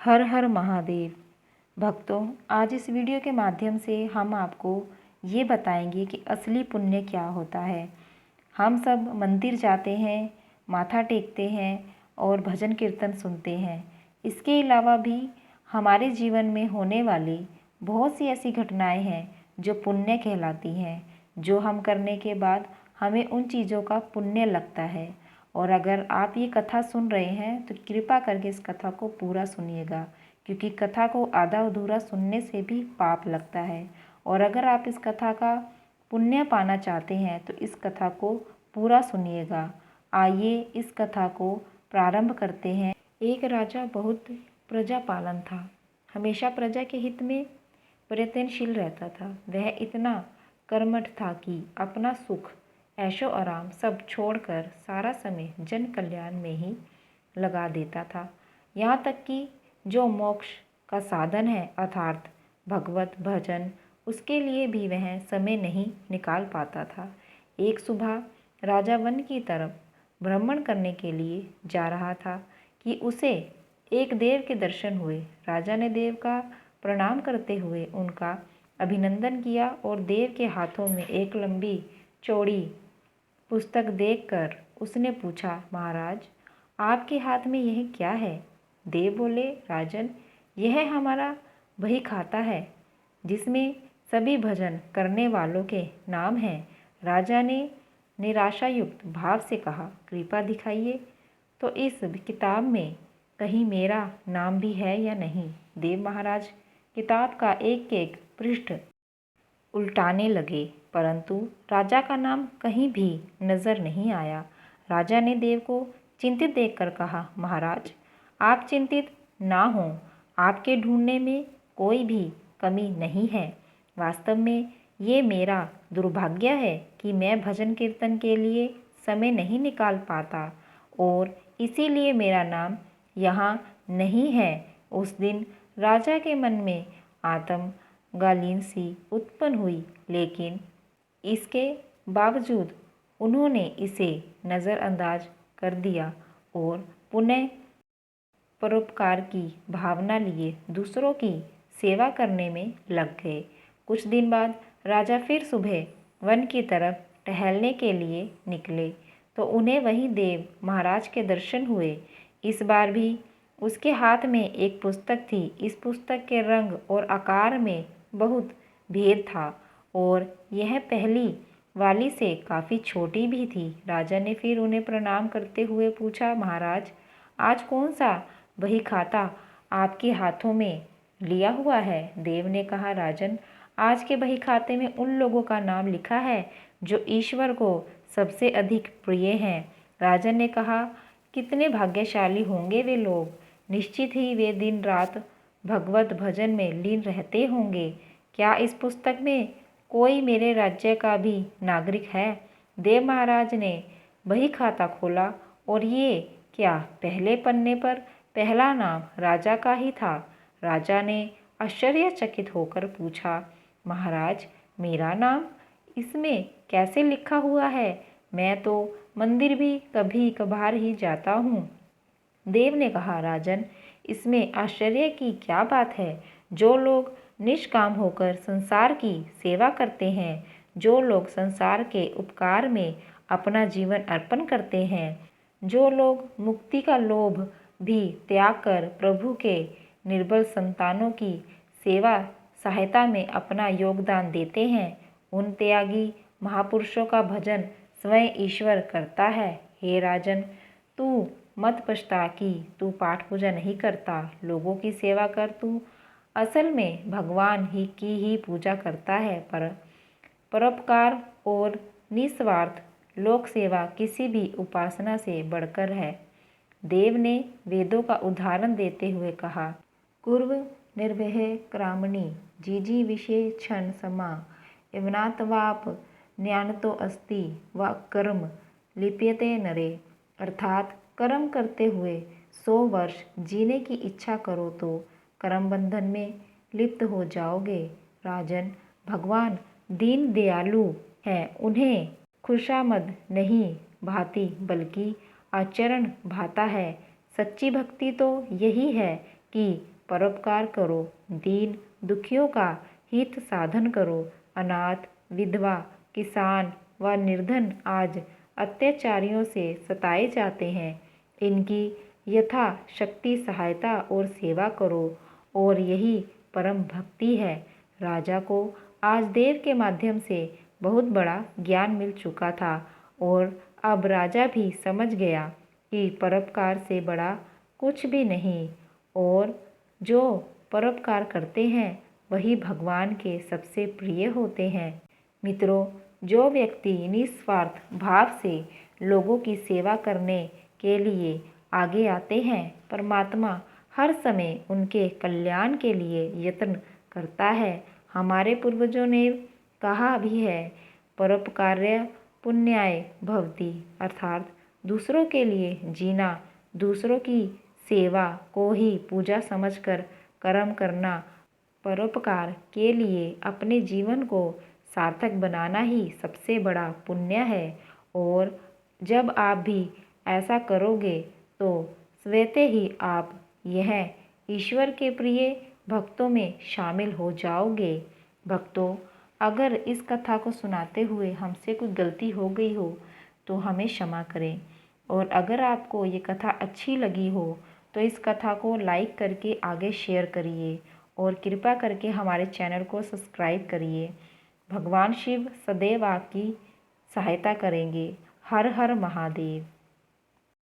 हर हर महादेव। भक्तों, आज इस वीडियो के माध्यम से हम आपको ये बताएंगे कि असली पुण्य क्या होता है। हम सब मंदिर जाते हैं, माथा टेकते हैं और भजन कीर्तन सुनते हैं। इसके अलावा भी हमारे जीवन में होने वाली बहुत सी ऐसी घटनाएं हैं जो पुण्य कहलाती हैं, जो हम करने के बाद हमें उन चीज़ों का पुण्य लगता है। और अगर आप ये कथा सुन रहे हैं तो कृपा करके इस कथा को पूरा सुनिएगा, क्योंकि कथा को आधा अधूरा सुनने से भी पाप लगता है। और अगर आप इस कथा का पुण्य पाना चाहते हैं तो इस कथा को पूरा सुनिएगा। आइए इस कथा को प्रारंभ करते हैं। एक राजा बहुत प्रजा पालन था, हमेशा प्रजा के हित में प्रयत्नशील रहता था। वह इतना कर्मठ था कि अपना सुख, ऐशो आराम सब छोड़कर सारा समय जन कल्याण में ही लगा देता था। यहाँ तक कि जो मोक्ष का साधन है अर्थात भगवत भजन, उसके लिए भी वह समय नहीं निकाल पाता था। एक सुबह राजा वन की तरफ भ्रमण करने के लिए जा रहा था कि उसे एक देव के दर्शन हुए। राजा ने देव का प्रणाम करते हुए उनका अभिनंदन किया और देव के हाथों में एक लंबी चौड़ी पुस्तक देखकर उसने पूछा, महाराज, आपके हाथ में यह क्या है? देव बोले, राजन, यह हमारा वही खाता है जिसमें सभी भजन करने वालों के नाम हैं। राजा ने निराशायुक्त भाव से कहा, कृपा दिखाइए तो इस किताब में कहीं मेरा नाम भी है या नहीं। देव महाराज किताब का एक एक पृष्ठ उल्टाने लगे, परंतु राजा का नाम कहीं भी नजर नहीं आया। राजा ने देव को चिंतित देखकर कहा, महाराज, आप चिंतित ना हों, आपके ढूंढने में कोई भी कमी नहीं है। वास्तव में ये मेरा दुर्भाग्य है कि मैं भजन कीर्तन के लिए समय नहीं निकाल पाता और इसीलिए मेरा नाम यहाँ नहीं है। उस दिन राजा के मन में गालीन सी उत्पन्न हुई, लेकिन इसके बावजूद उन्होंने इसे नज़रअंदाज कर दिया और पुनः परोपकार की भावना लिए दूसरों की सेवा करने में लग गए। कुछ दिन बाद राजा फिर सुबह वन की तरफ टहलने के लिए निकले तो उन्हें वहीं देव महाराज के दर्शन हुए। इस बार भी उसके हाथ में एक पुस्तक थी। इस पुस्तक के रंग और आकार में बहुत भेद था और यह पहली वाली से काफ़ी छोटी भी थी। राजा ने फिर उन्हें प्रणाम करते हुए पूछा, महाराज, आज कौन सा बही खाता आपके हाथों में लिया हुआ है? देव ने कहा, राजन, आज के बही खाते में उन लोगों का नाम लिखा है जो ईश्वर को सबसे अधिक प्रिय हैं। राजन ने कहा, कितने भाग्यशाली होंगे वे लोग, निश्चित ही वे दिन रात भगवत भजन में लीन रहते होंगे। क्या इस पुस्तक में कोई मेरे राज्य का भी नागरिक है? देव महाराज ने बही खाता खोला और ये क्या, पहले पन्ने पर पहला नाम राजा का ही था। राजा ने आश्चर्यचकित होकर पूछा, महाराज, मेरा नाम इसमें कैसे लिखा हुआ है? मैं तो मंदिर भी कभी कभार ही जाता हूँ। देव ने कहा, राजन, इसमें आश्चर्य की क्या बात है? जो लोग निष्काम होकर संसार की सेवा करते हैं, जो लोग संसार के उपकार में अपना जीवन अर्पण करते हैं, जो लोग मुक्ति का लोभ भी त्याग कर प्रभु के निर्बल संतानों की सेवा सहायता में अपना योगदान देते हैं, उन त्यागी महापुरुषों का भजन स्वयं ईश्वर करता है। हे राजन, तू मत पछता कि तू पाठ पूजा नहीं करता, लोगों की सेवा कर। तू असल में भगवान ही की ही पूजा करता है। पर परोपकार और निस्वार्थ लोक सेवा किसी भी उपासना से बढ़कर है। देव ने वेदों का उदाहरण देते हुए कहा, कुर्व निर्भय क्रामणि जीजी विषय क्षण समा एवनातवाप ज्ञानतो अस्ति व कर्म लिप्यते नरे। अर्थात कर्म करते हुए 100 वर्ष जीने की इच्छा करो तो कर्म बंधन में लिप्त हो जाओगे। राजन, भगवान दीन दयालु हैं, उन्हें खुशामद नहीं भाती बल्कि आचरण भाता है। सच्ची भक्ति तो यही है कि परोपकार करो, दीन दुखियों का हित साधन करो। अनाथ, विधवा, किसान व निर्धन आज अत्याचारियों से सताए जाते हैं। इनकी यथाशक्ति सहायता और सेवा करो, और यही परम भक्ति है। राजा को आज देव के माध्यम से बहुत बड़ा ज्ञान मिल चुका था, और अब राजा भी समझ गया कि परोपकार से बड़ा कुछ भी नहीं, और जो परोपकार करते हैं वही भगवान के सबसे प्रिय होते हैं। मित्रों, जो व्यक्ति निस्वार्थ भाव से लोगों की सेवा करने के लिए आगे आते हैं, परमात्मा हर समय उनके कल्याण के लिए यत्न करता है। हमारे पूर्वजों ने कहा भी है, परोपकार्य पुण्याय भवति, अर्थात दूसरों के लिए जीना, दूसरों की सेवा को ही पूजा समझकर कर्म करना, परोपकार के लिए अपने जीवन को सार्थक बनाना ही सबसे बड़ा पुण्य है। और जब आप भी ऐसा करोगे तो स्वतः ही आप यह ईश्वर के प्रिय भक्तों में शामिल हो जाओगे। भक्तों, अगर इस कथा को सुनाते हुए हमसे कोई गलती हो गई हो तो हमें क्षमा करें, और अगर आपको ये कथा अच्छी लगी हो तो इस कथा को लाइक करके आगे शेयर करिए, और कृपा करके हमारे चैनल को सब्सक्राइब करिए। भगवान शिव सदैव आपकी सहायता करेंगे। हर हर महादेव।